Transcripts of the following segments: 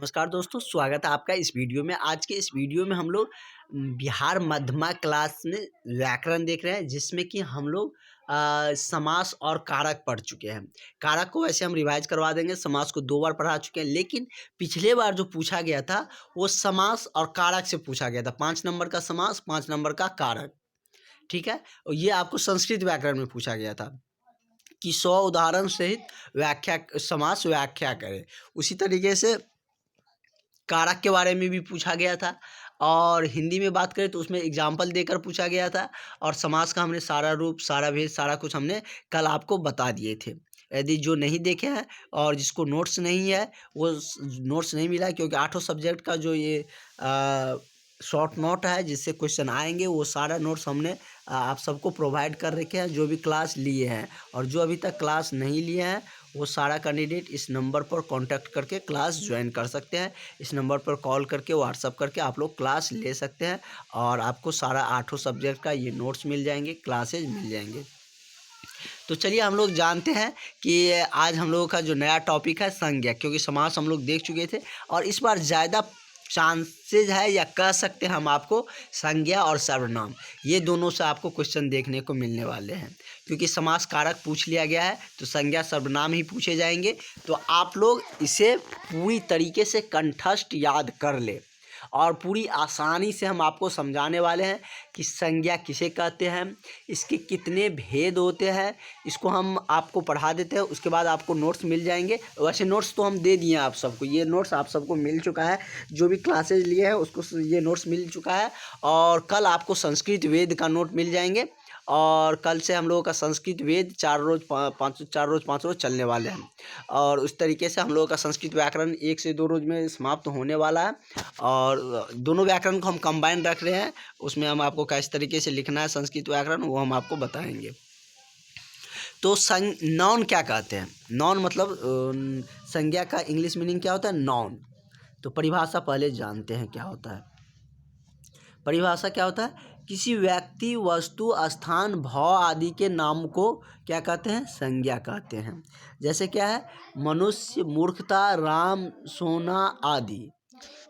नमस्कार दोस्तों, स्वागत है आपका इस वीडियो में। आज के इस वीडियो में हम लोग बिहार मध्यमा क्लास में व्याकरण देख रहे हैं, जिसमें कि हम लोग समास और कारक पढ़ चुके हैं। कारक को वैसे हम रिवाइज करवा देंगे, समास को 2 बार पढ़ा चुके हैं, लेकिन पिछले बार जो पूछा गया था वो समास और कारक से पूछा गया था। 5 नंबर का समास, 5 नंबर का कारक, ठीक है। और ये आपको संस्कृत व्याकरण में पूछा गया था कि 100 उदाहरण सहित व्याख्या समास व्याख्या करें। उसी तरीके से कारक के बारे में भी पूछा गया था, और हिंदी में बात करें तो उसमें एग्जाम्पल देकर पूछा गया था, और समास का हमने सारा रूप, सारा भेद, सारा कुछ हमने कल आपको बता दिए थे। यदि जो नहीं देखे हैं और जिसको नोट्स नहीं है, वो नोट्स नहीं मिला है, क्योंकि 8 सब्जेक्ट का जो ये शॉर्ट नोट है जिससे क्वेश्चन आएंगे, वो सारा नोट्स हमने आप सबको प्रोवाइड कर रखे हैं, जो भी क्लास लिए हैं। और जो अभी तक क्लास नहीं लिए हैं, वो सारा कैंडिडेट इस नंबर पर कांटेक्ट करके क्लास ज्वाइन कर सकते हैं। इस नंबर पर कॉल करके, व्हाट्सअप करके आप लोग क्लास ले सकते हैं, और आपको सारा 8 सब्जेक्ट का ये नोट्स मिल जाएंगे, क्लासेज मिल जाएंगे। तो चलिए हम लोग जानते हैं कि आज हम लोगों का जो नया टॉपिक है संज्ञा, क्योंकि समास हम लोग देख चुके थे, और इस बार ज़्यादा चांसेज है, या कह सकते हैं हम आपको, संज्ञा और सर्वनाम, ये दोनों से आपको क्वेश्चन देखने को मिलने वाले हैं। क्योंकि समास कारक पूछ लिया गया है, तो संज्ञा सर्वनाम ही पूछे जाएंगे। तो आप लोग इसे पूरी तरीके से कंठस्थ याद कर ले, और पूरी आसानी से हम आपको समझाने वाले हैं कि संज्ञा किसे कहते हैं, इसके कितने भेद होते हैं। इसको हम आपको पढ़ा देते हैं, उसके बाद आपको नोट्स मिल जाएंगे। वैसे नोट्स तो हम दे दिए हैं आप सबको, ये नोट्स आप सबको मिल चुका है, जो भी क्लासेज लिए हैं उसको ये नोट्स मिल चुका है। और कल आपको संस्कृत वेद का नोट मिल जाएंगे, और कल से हम लोगों का संस्कृत वेद 4 रोज़ 5 रोज़ चलने वाले हैं। और उस तरीके से हम लोगों का संस्कृत व्याकरण 1 से 2 रोज़ में समाप्त होने वाला है। और दोनों व्याकरण को हम कंबाइन रख रहे हैं, उसमें हम आपको किस तरीके से लिखना है संस्कृत व्याकरण, वो हम आपको बताएंगे। तो नॉन क्या कहते हैं? नॉन मतलब संज्ञा का इंग्लिश मीनिंग क्या होता है? नॉन। तो परिभाषा पहले जानते हैं क्या होता है। परिभाषा क्या होता है? किसी व्यक्ति, वस्तु, स्थान, भाव आदि के नाम को क्या कहते हैं? संज्ञा कहते हैं। जैसे क्या है? मनुष्य, मूर्खता, राम, सोना आदि।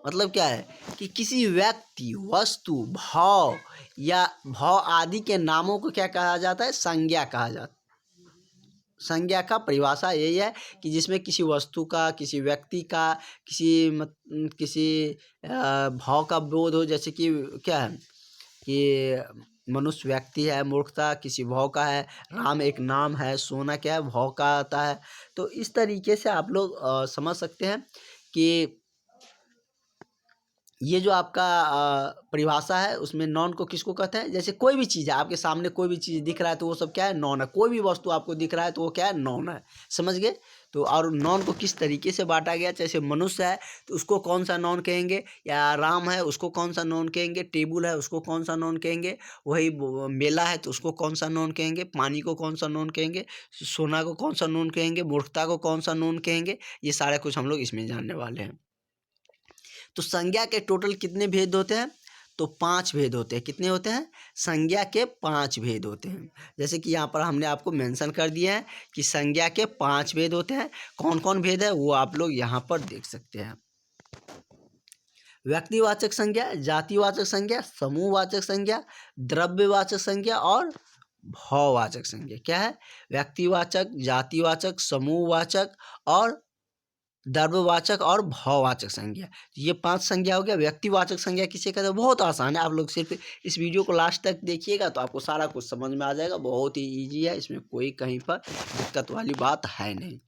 मतलब क्या है कि किसी व्यक्ति, वस्तु, भाव या भाव आदि के नामों को क्या कहा जाता है? संज्ञा कहा जाता है। संज्ञा का परिभाषा यही है कि जिसमें किसी वस्तु का, किसी व्यक्ति का, किसी भाव का बोध हो। जैसे कि क्या है कि मनुष्य व्यक्ति है, मूर्खता किसी भाव का है, राम एक नाम है, सोना क्या है? भाव का आता है। तो इस तरीके से आप लोग समझ सकते हैं कि ये जो आपका परिभाषा है, उसमें नॉन को किसको कहते हैं? जैसे कोई भी चीज़ है, आपके सामने कोई भी चीज़ दिख रहा है तो वो सब क्या है? नॉन है। कोई भी वस्तु आपको दिख रहा है तो वो क्या है? नॉन है। समझ गए? तो और नॉन को किस तरीके से बांटा गया? जैसे मनुष्य है तो उसको कौन सा नॉन कहेंगे, या राम है उसको कौन सा नॉन कहेंगे, टेबल है उसको कौन सा नॉन कहेंगे, वही मेला है तो उसको कौन सा नॉन कहेंगे, पानी को कौन सा नॉन कहेंगे, सोना को कौन सा नॉन कहेंगे, मूर्खता को कौन सा नॉन कहेंगे। ये सारा कुछ हम लोग इसमें जानने वाले हैं। तो संज्ञा के टोटल कितने भेद होते हैं? तो 5 भेद होते हैं। कितने होते हैं? संज्ञा के 5 भेद होते हैं। जैसे कि यहाँ पर हमने आपको मेंशन कर दिया है कि संज्ञा के 5 भेद होते हैं। कौन कौन भेद है वो आप लोग यहाँ पर देख सकते हैं। व्यक्तिवाचक संज्ञा, जातिवाचक संज्ञा, समूहवाचक संज्ञा, द्रव्यवाचक संज्ञा और भाववाचक संज्ञा। क्या है? व्यक्तिवाचक, जातिवाचक, समूहवाचक और द्रव्यवाचक और भाववाचक संज्ञा। ये 5 संज्ञा हो गया। व्यक्तिवाचक संज्ञा किसे कहते हैं? बहुत आसान है, आप लोग सिर्फ इस वीडियो को लास्ट तक देखिएगा तो आपको सारा कुछ समझ में आ जाएगा। बहुत ही ईजी है, इसमें कोई कहीं पर दिक्कत वाली बात है नहीं।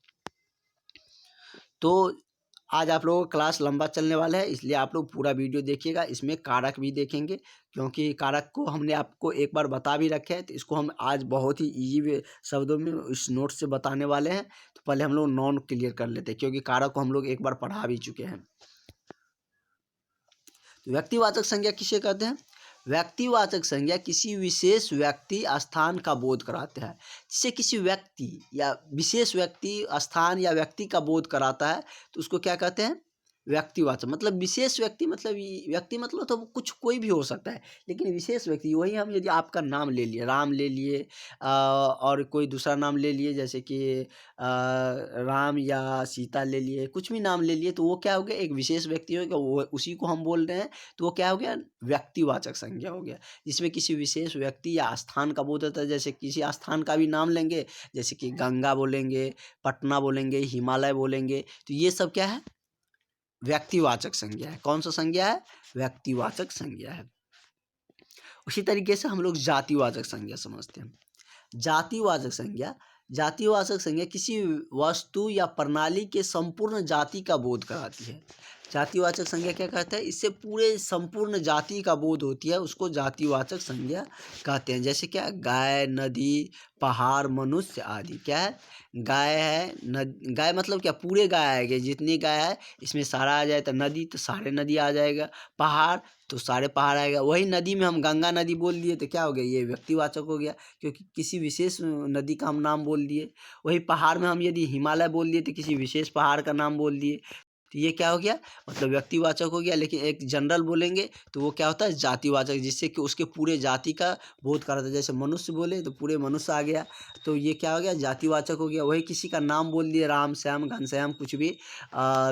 तो आज आप लोगों का क्लास लंबा चलने वाला है, इसलिए आप लोग पूरा वीडियो देखिएगा। इसमें कारक भी देखेंगे, क्योंकि कारक को हमने आपको एक बार बता भी रखे हैं, तो इसको हम आज बहुत ही ईजी शब्दों में इस नोट से बताने वाले हैं। तो पहले हम लोग नॉन क्लियर कर लेते हैं, क्योंकि कारक को हम लोग एक बार पढ़ा भी चुके हैं। तो व्यक्तिवाचक संज्ञा किसे कहते हैं? व्यक्तिवाचक संज्ञा किसी विशेष व्यक्ति, स्थान का बोध कराते हैं। जिसे किसी व्यक्ति या विशेष व्यक्ति, स्थान या व्यक्ति का बोध कराता है तो उसको क्या कहते हैं? व्यक्तिवाचक मतलब विशेष व्यक्ति, मतलब व्यक्ति मतलब तो कुछ कोई भी हो सकता है, लेकिन विशेष व्यक्ति वही हम यदि आपका नाम ले लिए, राम ले लिए और कोई दूसरा नाम ले लिए जैसे कि राम या सीता ले लिए, कुछ भी नाम ले लिए, तो वो क्या हो गया, एक विशेष व्यक्ति हो गया, वो उसी को हम बोल रहे हैं, तो वो क्या हो गया, व्यक्तिवाचक संज्ञा हो गया, जिसमें किसी विशेष व्यक्ति या स्थान का बोध होता है। जैसे किसी स्थान का भी नाम लेंगे, जैसे कि गंगा बोलेंगे, पटना बोलेंगे, हिमालय बोलेंगे, तो ये सब क्या है, व्यक्तिवाचक संज्ञा है। कौन सा संज्ञा है, व्यक्तिवाचक संज्ञा है। उसी तरीके से हम लोग जातिवाचक संज्ञा समझते हैं। जातिवाचक संज्ञा, जातिवाचक संज्ञा किसी वस्तु या प्रणाली के संपूर्ण जाति का बोध कराती है। जातिवाचक संज्ञा क्या कहता है, इससे पूरे संपूर्ण जाति का बोध होती है, उसको जातिवाचक संज्ञा कहते हैं। जैसे क्या, गाय, नदी, पहाड़, मनुष्य आदि। क्या है, गाय है, गाय मतलब क्या, पूरे गाय आएंगे, जितनी गाय है इसमें सारा आ जाए, तो नदी तो सारे नदी आ जाएगा, पहाड़ तो सारे पहाड़ आएगा। वही नदी में हम गंगा नदी बोल दिए तो क्या हो गया, ये व्यक्तिवाचक हो गया, क्योंकि किसी विशेष नदी का हम नाम बोल दिए। वही पहाड़ में हम यदि हिमालय बोल दिए तो किसी विशेष पहाड़ का नाम बोल दिए, तो ये क्या हो गया, मतलब व्यक्तिवाचक हो गया। लेकिन एक जनरल बोलेंगे तो वो क्या होता है, जातिवाचक, जिससे कि उसके पूरे जाति का बोध कराता है। जैसे मनुष्य बोले तो पूरे मनुष्य आ गया, तो ये क्या हो गया, जातिवाचक हो गया। वही किसी का नाम बोल दिए, राम, श्याम, घनश्याम, कुछ भी,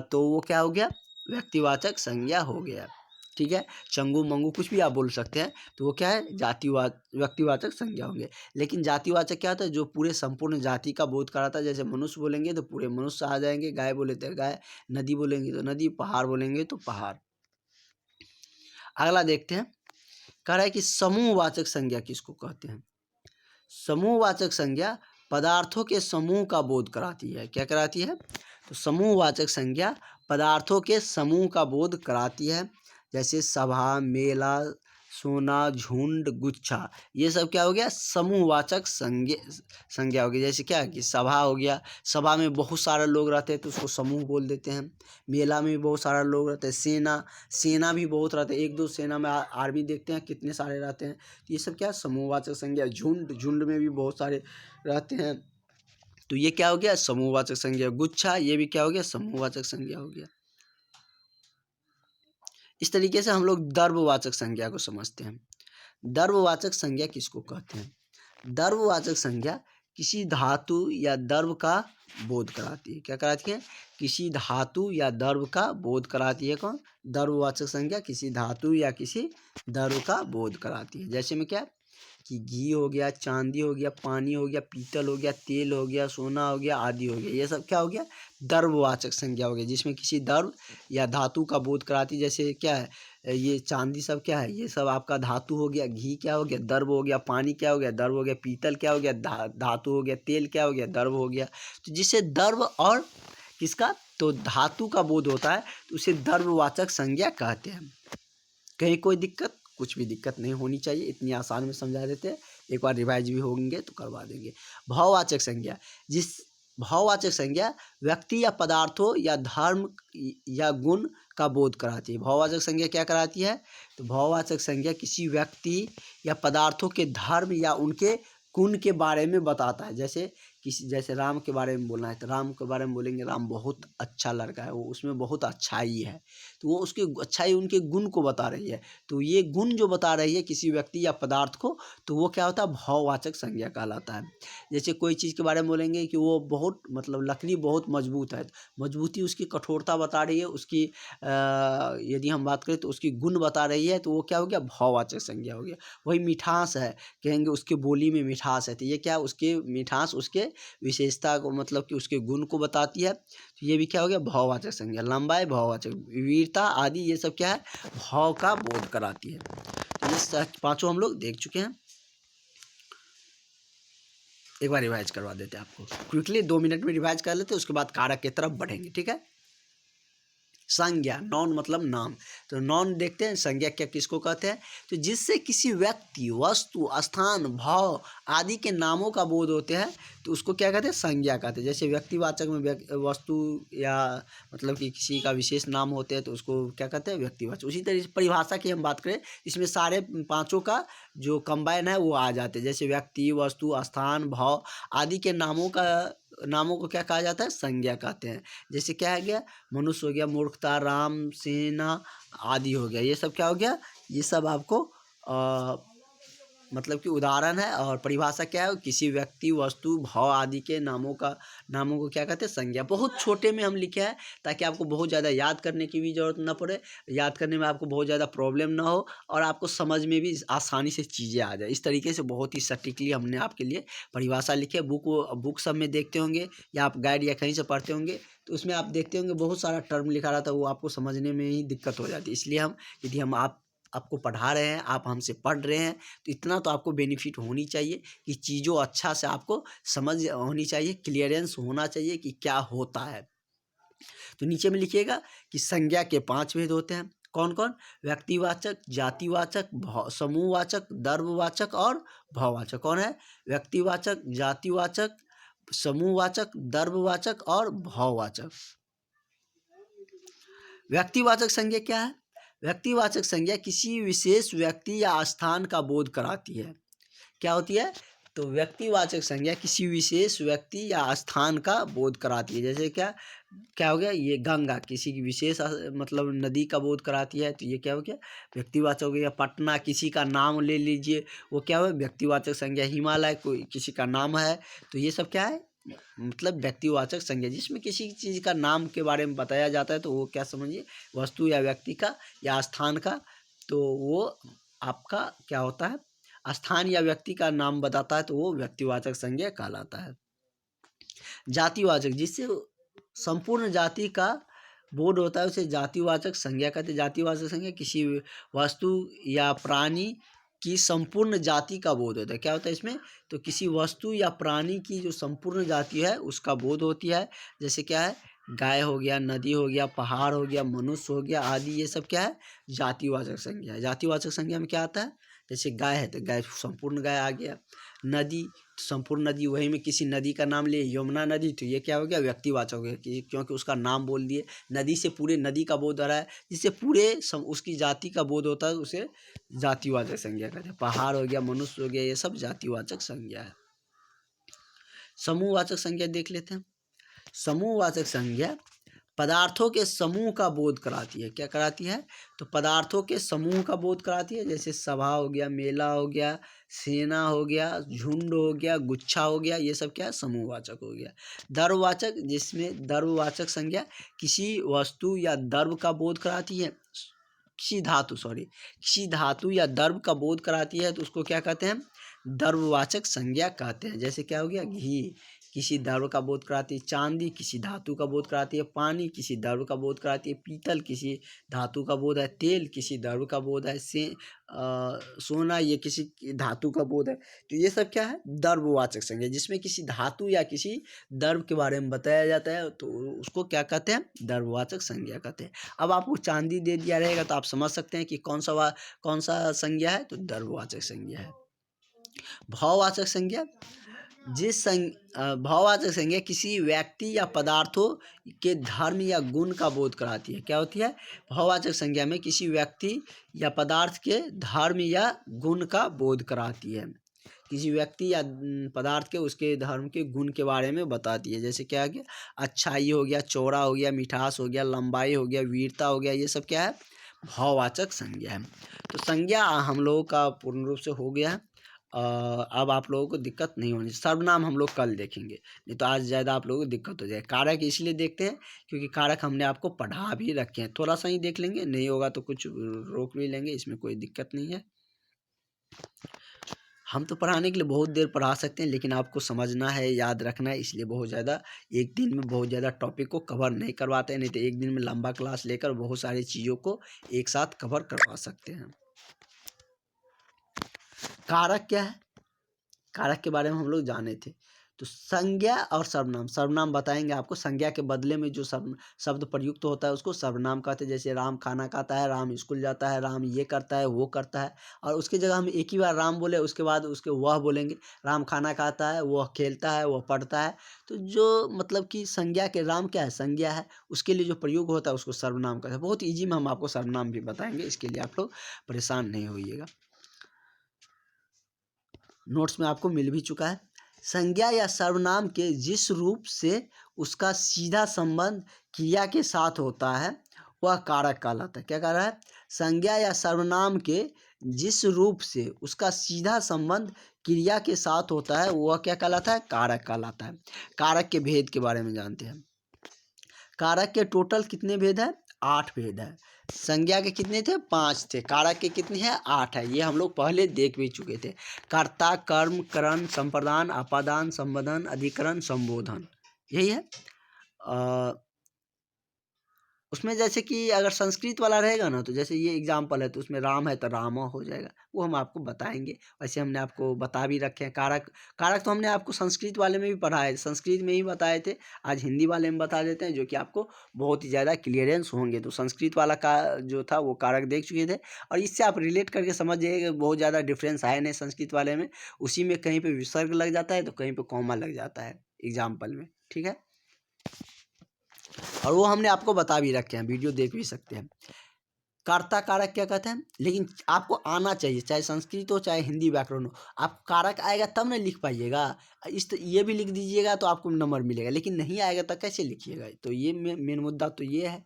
तो वो क्या हो गया, व्यक्तिवाचक संज्ञा हो गया। ठीक है, चंगू मंगू कुछ भी आप बोल सकते हैं, तो वो क्या है, व्यक्तिवाचक संज्ञा होंगे। लेकिन जातिवाचक क्या होता है, जो पूरे संपूर्ण जाति का बोध कराता है। जैसे मनुष्य बोलेंगे तो पूरे मनुष्य आ जाएंगे, गाय बोले तो गाय, नदी बोलेंगे तो नदी, पहाड़ बोलेंगे तो पहाड़। अगला देखते हैं, कह रहा है कि समूहवाचक संज्ञा किसको कहते हैं। समूहवाचक संज्ञा पदार्थों के समूह का बोध कराती है। क्या कराती है, तो समूहवाचक संज्ञा पदार्थों के समूह का बोध कराती है। जैसे सभा, मेला, सोना, झुंड, गुच्छा, ये सब क्या हो गया, समूहवाचक संज्ञा हो गई। जैसे क्या कि सभा हो गया, सभा में बहुत सारे लोग रहते हैं तो उसको समूह बोल देते हैं। मेला में भी बहुत सारे लोग रहते हैं। सेना भी बहुत रहते हैं, एक दो सेना में आर्मी देखते हैं कितने सारे रहते हैं, तो ये सब क्या है, समूहवाचक संज्ञा। झुंड में भी बहुत सारे रहते हैं, तो ये क्या हो गया, समूहवाचक संज्ञा। गुच्छा, ये भी क्या हो गया, समूहवाचक संज्ञा हो गया। इस तरीके से हम लोग द्रव्यवाचक संज्ञा को समझते हैं। द्रव्यवाचक संज्ञा किसको कहते हैं। द्रव्यवाचक संज्ञा किसी धातु या द्रव्य का बोध कराती है। क्या कराती है, किसी धातु या द्रव्य का बोध कराती है। कौन, द्रव्यवाचक संज्ञा किसी धातु या किसी द्रव्य का बोध कराती है। जैसे में क्या कि घी हो गया, चांदी हो गया, पानी हो गया, पीतल हो गया, तेल हो गया, सोना हो गया, आदि हो गया, ये सब क्या हो गया, द्रव्यवाचक संज्ञा हो गया, जिसमें किसी द्रव्य या धातु का बोध कराती। जैसे क्या है, ये चांदी सब क्या है, ये सब आपका धातु हो गया, घी क्या हो गया, द्रव्य हो गया, पानी क्या हो गया, द्रव्य हो गया, पीतल क्या हो गया, धातु हो गया, तेल क्या हो गया, द्रव्य हो गया। तो जिससे द्रव्य और किसका, तो धातु का बोध होता है, तो उसे द्रव्यवाचक संज्ञा कहते हैं। कहीं कोई दिक्कत, कुछ भी दिक्कत नहीं होनी चाहिए, इतनी आसान में समझा देते हैं। एक बार रिवाइज भी होंगे तो करवा देंगे। भाववाचक संज्ञा, जिस भाववाचक संज्ञा व्यक्ति या पदार्थों या धर्म या गुण का बोध कराती है। भाववाचक संज्ञा क्या कराती है, तो भाववाचक संज्ञा किसी व्यक्ति या पदार्थों के धर्म या उनके गुण के बारे में बताता है। जैसे राम के बारे में बोलना है तो राम के बारे में बोलेंगे, राम बहुत अच्छा लड़का है, वो उसमें बहुत अच्छाई है, तो वो उसकी अच्छाई उनके गुण को बता रही है। तो ये गुण जो बता रही है किसी व्यक्ति या पदार्थ को, तो वो क्या होता है, भाववाचक संज्ञा कहलाता है। जैसे कोई चीज़ के बारे में बोलेंगे कि वो बहुत, मतलब लकड़ी बहुत मजबूत है, मजबूती उसकी कठोरता बता रही है, उसकी यदि हम बात करें तो उसकी गुण बता रही है, तो वो क्या हो गया, भाववाचक संज्ञा हो गया। वही मिठास है, कहेंगे उसके बोली में मिठास है, तो ये क्या, उसके मिठास उसके विशेषता को, मतलब कि उसके गुण को बताती है, तो ये भी क्या हो गया, भाववाचक संज्ञा। लंबाई भाववाचक, वीरता आदि, ये सब क्या है, भाव का बोध कराती है। तो ये पांचों हम लोग देख चुके हैं। एक बार रिवाइज करवा देते हैं आपको क्विकली, 2 मिनट में रिवाइज कर लेते हैं, उसके बाद कारक की तरफ बढ़ेंगे। ठीक है, संज्ञा, नॉन मतलब नाम, तो नॉन देखते हैं, संज्ञा क्या किसको कहते हैं, तो जिससे किसी व्यक्ति, वस्तु, स्थान, भाव आदि के नामों का बोध होते हैं, तो उसको क्या कहते हैं, संज्ञा कहते हैं। जैसे व्यक्तिवाचक में वस्तु या मतलब कि किसी का विशेष नाम होते हैं, तो उसको क्या कहते हैं, व्यक्तिवाचक। उसी तरह से परिभाषा की हम बात करें, इसमें सारे पांचों का जो कंबाइन है वो आ जाते हैं। जैसे व्यक्ति, वस्तु, स्थान, भाव आदि के नामों का नामों को क्या कहा जाता है? संज्ञा कहते हैं। जैसे क्या आ गया? मनुष्य हो गया, मूर्खता, राम, सेना आदि हो गया। ये सब क्या हो गया? ये सब आपको मतलब कि उदाहरण है। और परिभाषा क्या है? किसी व्यक्ति, वस्तु, भाव आदि के नामों को क्या कहते हैं? संज्ञा। बहुत छोटे में हम लिखे हैं ताकि आपको बहुत ज़्यादा याद करने की भी ज़रूरत ना पड़े, याद करने में आपको बहुत ज़्यादा प्रॉब्लम ना हो, और आपको समझ में भी आसानी से चीज़ें आ जाए। इस तरीके से बहुत ही सटीकली हमने आपके लिए परिभाषा लिखी है। बुक सब में देखते होंगे या आप गाइड या कहीं से पढ़ते होंगे, तो उसमें आप देखते होंगे बहुत सारा टर्म लिखा रहता है, वो आपको समझने में ही दिक्कत हो जाती है। इसलिए यदि हम आपको पढ़ा रहे हैं, आप हमसे पढ़ रहे हैं, तो इतना तो आपको बेनिफिट होनी चाहिए कि चीज़ों अच्छा से आपको समझ होनी चाहिए, क्लियरेंस होना चाहिए कि क्या होता है। तो नीचे में लिखिएगा कि संज्ञा के 5 भेद होते हैं। कौन कौन? व्यक्तिवाचक, जातिवाचक, समूहवाचक, द्रव्यवाचक और भाववाचक। कौन है? व्यक्तिवाचक, जातिवाचक, समूहवाचक, द्रव्यवाचक और भाववाचक। व्यक्तिवाचक संज्ञा क्या है? व्यक्तिवाचक संज्ञा किसी विशेष व्यक्ति या स्थान का बोध कराती है। क्या होती है? तो व्यक्तिवाचक संज्ञा किसी विशेष व्यक्ति या स्थान का बोध कराती है। जैसे क्या क्या हो गया? ये गंगा किसी की विशेष मतलब नदी का बोध कराती है, तो ये क्या हो गया? व्यक्तिवाचक हो गया। पटना किसी का नाम ले लीजिए, वो क्या हो? व्यक्तिवाचक संज्ञा। हिमालय कोई किसी का नाम है, तो ये सब क्या है? मतलब व्यक्तिवाचक संज्ञा, जिसमें किसी चीज़ का नाम के बारे में बताया जाता है, तो वो क्या समझिए? वस्तु या व्यक्ति का या स्थान का। तो वो आपका क्या होता है? स्थान या व्यक्ति का नाम बताता है, तो वो व्यक्तिवाचक संज्ञा कहलाता है। जातिवाचक, जिससे संपूर्ण जाति का बोध होता है, उसे जातिवाचक संज्ञा कहते हैं। जातिवाचक संज्ञा किसी वस्तु या प्राणी की संपूर्ण जाति का बोध होता है। क्या होता है इसमें? तो किसी वस्तु या प्राणी की जो संपूर्ण जाति है उसका बोध होती है। जैसे क्या है? गाय हो गया, नदी हो गया, पहाड़ हो गया, मनुष्य हो गया आदि, ये सब क्या है? जातिवाचक संज्ञा है। जातिवाचक संज्ञा में क्या आता है? जैसे गाय है तो गाय संपूर्ण गाय आ गया। नदी, संपूर्ण नदी, वही में किसी नदी का नाम लिए, यमुना नदी, तो ये क्या हो गया? व्यक्तिवाचक हो गया, क्योंकि उसका नाम बोल दिए। नदी से पूरे नदी का बोध आ रहा है, जिससे पूरे उसकी जाति का बोध होता है, उसे जातिवाचक संज्ञा कहते हैं। पहाड़ हो गया, मनुष्य हो गया, ये सब जातिवाचक संज्ञा है। समूहवाचक संज्ञा देख लेते हैं। समूहवाचक संज्ञा पदार्थों के समूह का बोध कराती है। क्या कराती है? तो पदार्थों के समूह का बोध कराती है। जैसे सभा हो गया, मेला हो गया, सेना हो गया, झुंड हो गया, गुच्छा हो गया, ये सब क्या है? समूहवाचक हो गया। द्रव्यवाचक, जिसमें द्रव्यवाचक संज्ञा किसी वस्तु या द्रव्य का बोध कराती है। किसी धातु या द्रव्य का बोध कराती है, तो उसको क्या कहते हैं? द्रव्यवाचक संज्ञा कहते हैं। जैसे क्या हो गया? घी किसी द्रव्य का बोध कराती है, चांदी किसी धातु का बोध कराती है, पानी किसी द्रव्य का बोध कराती है, पीतल किसी धातु का बोध है, तेल किसी द्रव्य का बोध है, सोना ये किसी धातु का बोध है। तो ये सब क्या है? द्रव्यवाचक संज्ञा, जिसमें किसी धातु या किसी द्रव्य के बारे में बताया जाता है, तो उसको क्या कहते हैं? द्रव्यवाचक संज्ञा कहते हैं। अब आपको चांदी दे दिया रहेगा तो आप समझ सकते हैं कि कौन सा संज्ञा है? तो द्रव्यवाचक संज्ञा है। भाववाचक संज्ञा, भाववाचक संज्ञा किसी व्यक्ति या पदार्थों के धर्म या गुण का बोध कराती है। क्या होती है? भाववाचक संज्ञा में किसी व्यक्ति या पदार्थ के धर्म या गुण का बोध कराती है। किसी व्यक्ति या पदार्थ के उसके धर्म के गुण के बारे में बताती है। जैसे क्या है? अच्छाई हो गया, चौड़ा हो गया, मिठास हो गया, लंबाई हो गया, वीरता हो गया, ये सब क्या है? भाववाचक संज्ञा है। तो संज्ञा हम लोगों का पूर्ण रूप से हो गया है। अब आप लोगों को दिक्कत नहीं होनी। सर्वनाम हम लोग कल देखेंगे, नहीं तो आज ज़्यादा आप लोगों को दिक्कत हो जाए। कारक इसलिए देखते हैं क्योंकि कारक हमने आपको पढ़ा भी रखे हैं। थोड़ा सा ही देख लेंगे, नहीं होगा तो कुछ रोक भी लेंगे, इसमें कोई दिक्कत नहीं है। हम तो पढ़ाने के लिए बहुत देर पढ़ा सकते हैं, लेकिन आपको समझना है, याद रखना है, इसलिए बहुत ज़्यादा एक दिन में बहुत ज़्यादा टॉपिक को कवर नहीं करवाते हैं। नहीं तो एक दिन में लंबा क्लास लेकर बहुत सारी चीज़ों को एक साथ कवर करवा सकते हैं। कारक क्या है? कारक के बारे में हम लोग जाने थे। तो संज्ञा और सर्वनाम, सर्वनाम बताएंगे आपको। संज्ञा के बदले में जो शब्द प्रयुक्त होता है उसको सर्वनाम कहते हैं। जैसे राम खाना खाता है, राम स्कूल जाता है, राम ये करता है, वो करता है। और उसकी जगह हम एक ही बार राम बोले, उसके बाद उसके वह बोलेंगे। राम खाना खाता है, वह खेलता है, वह पढ़ता है। तो जो मतलब कि संज्ञा के, राम क्या है? संज्ञा है, उसके लिए जो प्रयोग होता है उसको सर्वनाम कहते हैं। बहुत ईजी में हम आपको सर्वनाम भी बताएंगे, इसके लिए आप लोग परेशान नहीं होइएगा। नोट्स में आपको मिल भी चुका है। संज्ञा या सर्वनाम के जिस रूप से उसका सीधा संबंध क्रिया के साथ होता है वह कारक कहलाता है। क्या कह रहा है? संज्ञा या सर्वनाम के जिस रूप से उसका सीधा संबंध क्रिया के साथ होता है वह क्या कहलाता है? कारक कहलाता है। कारक के भेद के बारे में जानते हैं। कारक के टोटल कितने भेद है? 8 भेद है। संज्ञा के कितने थे? 5 थे। कारक के कितने हैं? 8 है। ये हम लोग पहले देख भी चुके थे। कर्ता, कर्म, करण, संप्रदान, अपादान, संबोधन, अधिकरण, संबोधन, यही है। उसमें जैसे कि अगर संस्कृत वाला रहेगा ना, तो जैसे ये एग्जाम्पल है तो उसमें राम है तो राम हो जाएगा, वो हम आपको बताएंगे। वैसे हमने आपको बता भी रखे हैं। कारक तो हमने आपको संस्कृत वाले में भी पढ़ाए, संस्कृत में ही बताए थे। आज हिंदी वाले में बता देते हैं, जो कि आपको बहुत ही ज़्यादा क्लियरेंस होंगे। तो संस्कृत वाला का जो था वो कारक देख चुके थे, और इससे आप रिलेट करके समझ जाइएगा। बहुत ज़्यादा डिफरेंस है नहीं संस्कृत वाले में। उसी में कहीं पर विसर्ग लग जाता है तो कहीं पर कॉमा लग जाता है एग्जाम्पल में, ठीक है। और वो हमने आपको बता भी रखे हैं, वीडियो देख भी सकते हैं। कर्ता कारक क्या कहते हैं, लेकिन आपको आना चाहिए, चाहे संस्कृत हो चाहे हिंदी व्याकरण हो। आप कारक आएगा तब ना लिख पाइएगा। ये भी लिख दीजिएगा तो आपको नंबर मिलेगा, लेकिन नहीं आएगा तो कैसे लिखिएगा? तो ये मेन मुद्दा तो ये है।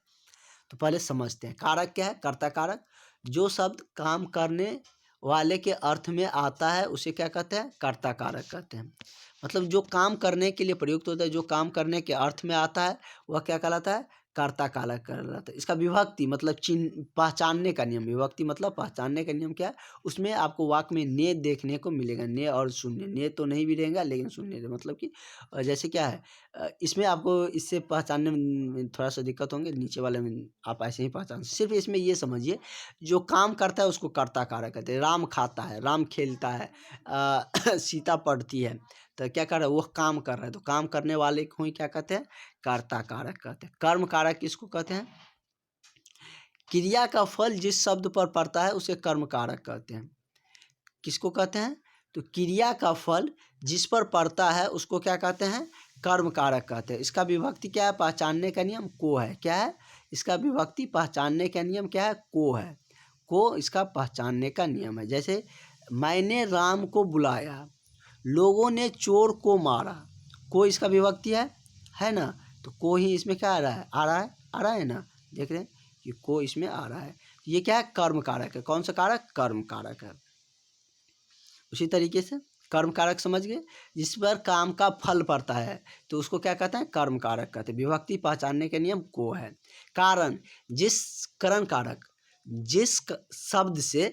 तो पहले समझते हैं कारक क्या है। कर्ता कारक जो शब्द काम करने वाले के अर्थ में आता है उसे क्या कहते हैं? कर्ता कारक कहते हैं। मतलब जो काम करने के लिए प्रयुक्त होता है, जो काम करने के अर्थ में आता है वह क्या कहलाता है? कर्ता कारक कहलाता है। इसका विभक्ति मतलब चिन्ह पहचानने का नियम, विभक्ति मतलब पहचानने का नियम क्या है? उसमें आपको वाक्य में ने देखने को मिलेगा। ने और शून्य, ने तो नहीं भी रहेगा लेकिन शून्य, मतलब कि जैसे क्या है, इसमें आपको इससे पहचानने में थोड़ा सा दिक्कत होंगे। नीचे वाले में आप ऐसे ही पहचान, सिर्फ इसमें ये समझिए जो काम करता है उसको कर्ता कारक कहते हैं। राम खाता है, राम खेलता है, सीता पढ़ती है, तो क्या कर रहा है? वो काम कर रहा है, तो काम करने वाले को ही क्या कहते हैं? कर्ता कारक कहते हैं। कर्म कारक किसको कहते हैं? क्रिया का फल जिस शब्द पर पड़ता है उसे कर्म कारक कहते हैं। किसको कहते हैं? तो क्रिया का फल जिस पर पड़ता है उसको क्या कहते हैं? कर्म कारक कहते हैं। इसका विभक्ति क्या है? पहचानने का नियम को है। क्या है इसका विभक्ति? पहचानने का नियम क्या है? को है। को इसका पहचानने का नियम है। जैसे मैंने राम को बुलाया, लोगों ने चोर को मारा, को इसका विभक्ति है ना? तो को ही इसमें क्या आ रहा है? आ रहा है ना? देख रहे हैं कि को इसमें आ रहा है। ये क्या है? कर्म कारक है। कौन सा कारक? कर्म कारक है। उसी तरीके से कर्म कारक समझ गए, जिस पर काम का फल पड़ता है तो उसको क्या कहते हैं? कर्म कारक कहते हैं। विभक्ति पहचानने के नियम को है। कारण जिस करण कारक जिस शब्द से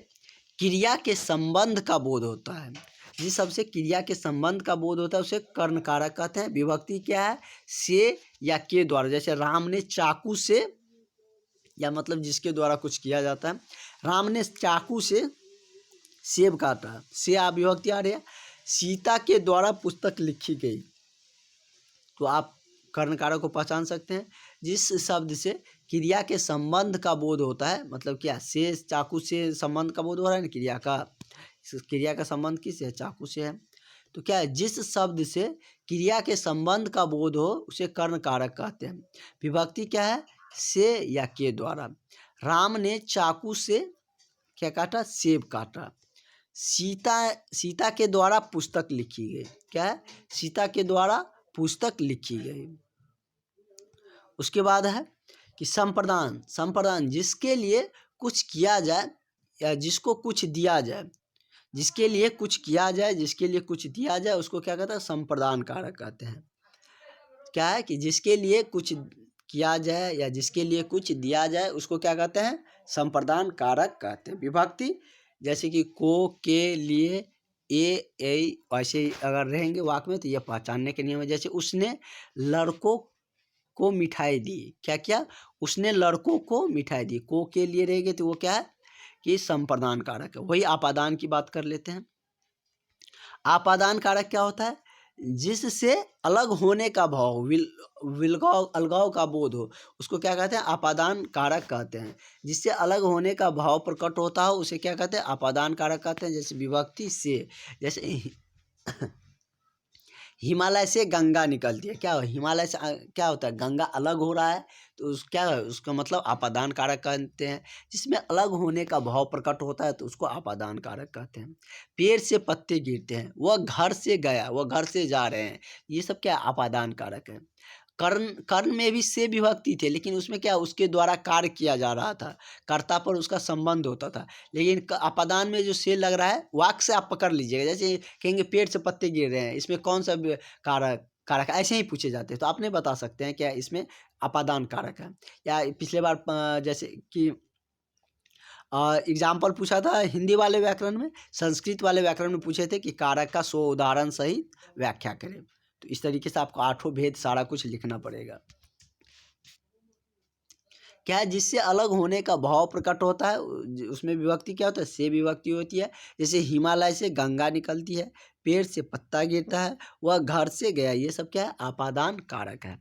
क्रिया के संबंध का बोध होता है, जिस शब्द से क्रिया के संबंध का बोध होता है उसे कर्ण कारक कहते हैं। विभक्ति क्या है? से या के द्वारा। जैसे राम ने चाकू से, या मतलब जिसके द्वारा कुछ किया जाता है। राम ने चाकू से सेब काटा, से आप विभक्ति आ रही है। सीता के द्वारा पुस्तक लिखी गई, तो आप कर्ण कारक को पहचान सकते हैं। जिस शब्द से क्रिया के संबंध का बोध होता है, मतलब क्या? से चाकू से संबंध का बोध हो रहा है ना, क्रिया का संबंध किससे है? चाकू से है। तो क्या है? जिस शब्द से क्रिया के संबंध का बोध हो उसे कर्ण कारक कहते हैं। विभक्ति क्या है? से या के द्वारा। राम ने चाकू से क्या काटा? सेब काटा। सीता के द्वारा पुस्तक लिखी गई। क्या है? सीता के द्वारा पुस्तक लिखी गई। उसके बाद है कि संप्रदान जिसके लिए कुछ किया जाए या जिसको कुछ दिया जाए, जिसके लिए कुछ किया जाए, जिसके लिए कुछ दिया जाए उसको क्या कहते हैं? संप्रदान कारक कहते हैं। क्या है कि जिसके लिए कुछ किया जाए या जिसके लिए कुछ दिया जाए उसको क्या कहते हैं? संप्रदान कारक कहते हैं। विभक्ति जैसे कि को, के, लिए, ए, ऐसे अगर रहेंगे वाक्य में तो यह पहचानने के नियम है। जैसे उसने लड़कों को मिठाई दी। क्या क्या? उसने लड़कों को मिठाई दी। को के लिए रहेंगे तो वो क्या है? कि संप्रदान कारक है। वही आपादान की बात कर लेते हैं। आपादान कारक क्या होता है? जिससे अलग होने का भाव, अलगाव का बोध हो उसको क्या कहते हैं? आपादान कारक कहते हैं। जिससे अलग होने का भाव प्रकट होता हो उसे क्या कहते हैं? आपादान कारक कहते हैं। जैसे विभक्ति से, जैसे हिमालय से गंगा निकलती है। क्या हिमालय से क्या होता है, गंगा अलग हो रहा है तो क्या है, उसका मतलब आपादान कारक कहते हैं। जिसमें अलग होने का भाव प्रकट होता है तो उसको आपादान कारक कहते हैं। पेड़ से पत्ते गिरते हैं, वह घर से गया, वह घर से जा रहे हैं, ये सब क्या आपादान कारक है। कर्ण कर्ण में भी से विभक्ति थे, लेकिन उसमें क्या उसके द्वारा कार्य किया जा रहा था, कर्ता पर उसका संबंध होता था। लेकिन अपादान में जो से लग रहा है, वाक से आप पकड़ लीजिएगा। जैसे कहेंगे पेड़ से पत्ते गिर रहे हैं, इसमें कौन सा कारक कारक ऐसे ही पूछे जाते हैं, तो आपने बता सकते हैं क्या इसमें अपादान कारक है। या पिछले बार जैसे कि एग्जाम्पल पूछा था हिंदी वाले व्याकरण में, संस्कृत वाले व्याकरण में पूछे थे कि कारक का 100 उदाहरण सहित व्याख्या करें। तो इस तरीके से आपको 8 भेद सारा कुछ लिखना पड़ेगा। क्या है, जिससे अलग होने का भाव प्रकट होता है, उसमें विभक्ति क्या होता है, से विभक्ति होती है। जैसे हिमालय से गंगा निकलती है, पेड़ से पत्ता गिरता है, वह घर से गया, ये सब क्या है, आपादान कारक है।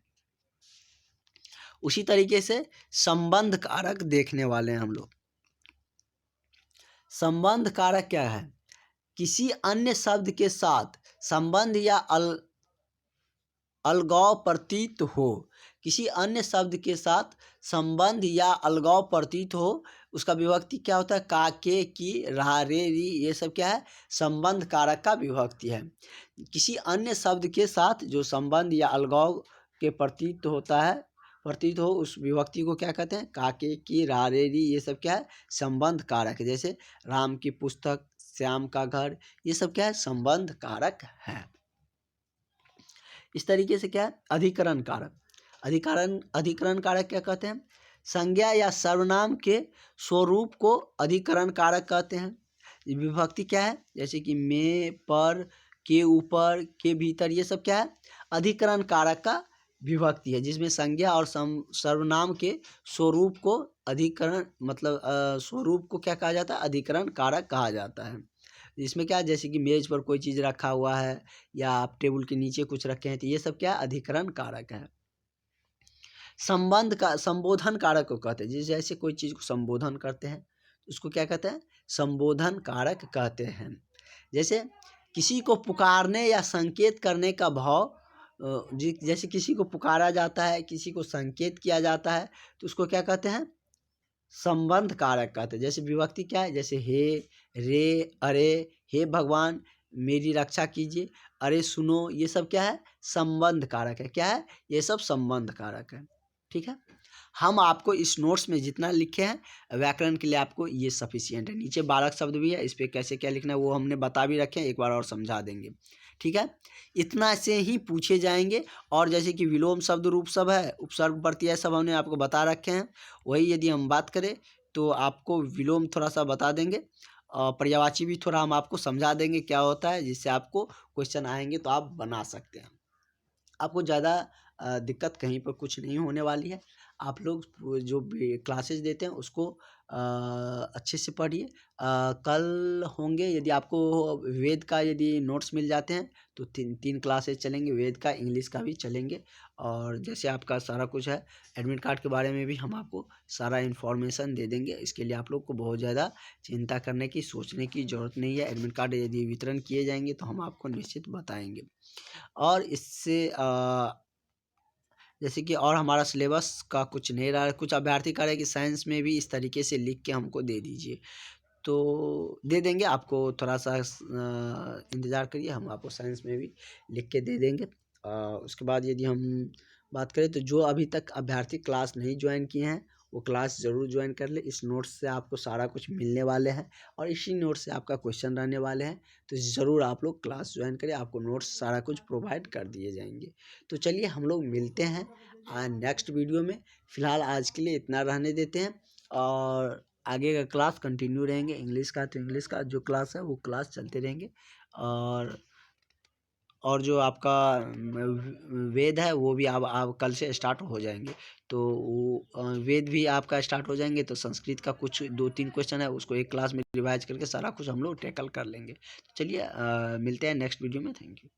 उसी तरीके से संबंध कारक देखने वाले हैं हम लोग। संबंध कारक क्या है, किसी अन्य शब्द के साथ संबंध या अलगाव प्रतीत हो, किसी अन्य शब्द के साथ संबंध या अलगाव प्रतीत हो, उसका विभक्ति क्या होता है, का, के, की, रहा, रे, री, ये सब क्या है, संबंध कारक का विभक्ति है। किसी अन्य शब्द के साथ जो संबंध या अलगाव के प्रतीत होता है, प्रतीत हो, उस विभक्ति को क्या कहते हैं, का, के, की, रहा, रे, री, ये सब क्या है, संबंध कारक है। जैसे राम की पुस्तक, श्याम का घर, ये सब क्या है, संबंध कारक है। इस तरीके से क्या है, अधिकरण कारक। अधिकरण कारक क्या कहते हैं, संज्ञा या सर्वनाम के स्वरूप को अधिकरण कारक कहते हैं। विभक्ति क्या है, जैसे कि में, पर, के ऊपर, के भीतर, ये सब क्या है, अधिकरण कारक का विभक्ति है। जिसमें संज्ञा और सर्वनाम के स्वरूप को अधिकरण मतलब स्वरूप को क्या कहा जाता है, अधिकरण कारक कहा जाता है। इसमें क्या है, जैसे कि मेज पर कोई चीज़ रखा हुआ है या आप टेबल के नीचे कुछ रखे हैं, तो ये सब क्या अधिकरण कारक है। संबंध का संबोधन कारक को कहते हैं। जैसे कोई चीज़ को संबोधन करते हैं उसको क्या कहते हैं, संबोधन कारक कहते हैं। जैसे किसी को पुकारने या संकेत करने का भाव, जैसे किसी को पुकारा जाता है, किसी को संकेत किया जाता है, तो उसको क्या कहते हैं, संबंध कारक कहते हैं। जैसे विभक्ति क्या है, जैसे हे, रे, अरे, हे भगवान मेरी रक्षा कीजिए, अरे सुनो, ये सब क्या है, संबंध कारक है। क्या है, ये सब संबंध कारक है। ठीक है, हम आपको इस नोट्स में जितना लिखे हैं व्याकरण के लिए आपको ये सफिशिएंट है। नीचे 12 शब्द भी है, इस पर कैसे क्या लिखना है वो हमने बता भी रखे हैं, एक बार और समझा देंगे। ठीक है, इतना से ही पूछे जाएंगे। और जैसे कि विलोम शब्द, रूप सब है, उपसर्ग प्रत्यय सब हमने आपको बता रखे हैं। वही यदि हम बात करें तो आपको विलोम थोड़ा सा बता देंगे, पर्यायवाची भी थोड़ा हम आपको समझा देंगे क्या होता है, जिससे आपको क्वेश्चन आएंगे तो आप बना सकते हैं। आपको ज़्यादा दिक्कत कहीं पर कुछ नहीं होने वाली है। आप लोग जो भी क्लासेस देते हैं उसको अच्छे से पढ़िए। कल होंगे, यदि आपको वेद का यदि नोट्स मिल जाते हैं तो 3 क्लासेस चलेंगे, वेद का, इंग्लिश का भी चलेंगे। और जैसे आपका सारा कुछ है, एडमिट कार्ड के बारे में भी हम आपको सारा इन्फॉर्मेशन दे देंगे। इसके लिए आप लोग को बहुत ज़्यादा चिंता करने की, सोचने की ज़रूरत नहीं है। एडमिट कार्ड यदि वितरण किए जाएंगे तो हम आपको निश्चित बताएंगे। और इससे जैसे कि और हमारा सिलेबस का कुछ नहीं रहा है। कुछ अभ्यर्थी कह रहे हैं कि साइंस में भी इस तरीके से लिख के हमको दे दीजिए, तो दे देंगे आपको। थोड़ा सा इंतज़ार करिए, हम आपको साइंस में भी लिख के दे देंगे। उसके बाद यदि हम बात करें तो जो अभी तक अभ्यर्थी क्लास नहीं ज्वाइन किए हैं वो क्लास ज़रूर ज्वाइन कर ले। इस नोट्स से आपको सारा कुछ मिलने वाले हैं और इसी नोट से आपका क्वेश्चन रहने वाले हैं, तो ज़रूर आप लोग क्लास ज्वाइन करें, आपको नोट्स सारा कुछ प्रोवाइड कर दिए जाएंगे। तो चलिए हम लोग मिलते हैं नेक्स्ट वीडियो में। फ़िलहाल आज के लिए इतना रहने देते हैं और आगे का क्लास कंटिन्यू रहेंगे। इंग्लिश का तो इंग्लिश का जो क्लास है वो क्लास चलते रहेंगे। और जो आपका वेद है वो भी आप कल से स्टार्ट हो जाएंगे। तो वो वेद भी आपका स्टार्ट हो जाएंगे। तो संस्कृत का कुछ 2-3 क्वेश्चन है उसको एक क्लास में रिवाइज करके सारा कुछ हम लोग टैकल कर लेंगे। चलिए मिलते हैं नेक्स्ट वीडियो में। Thank you.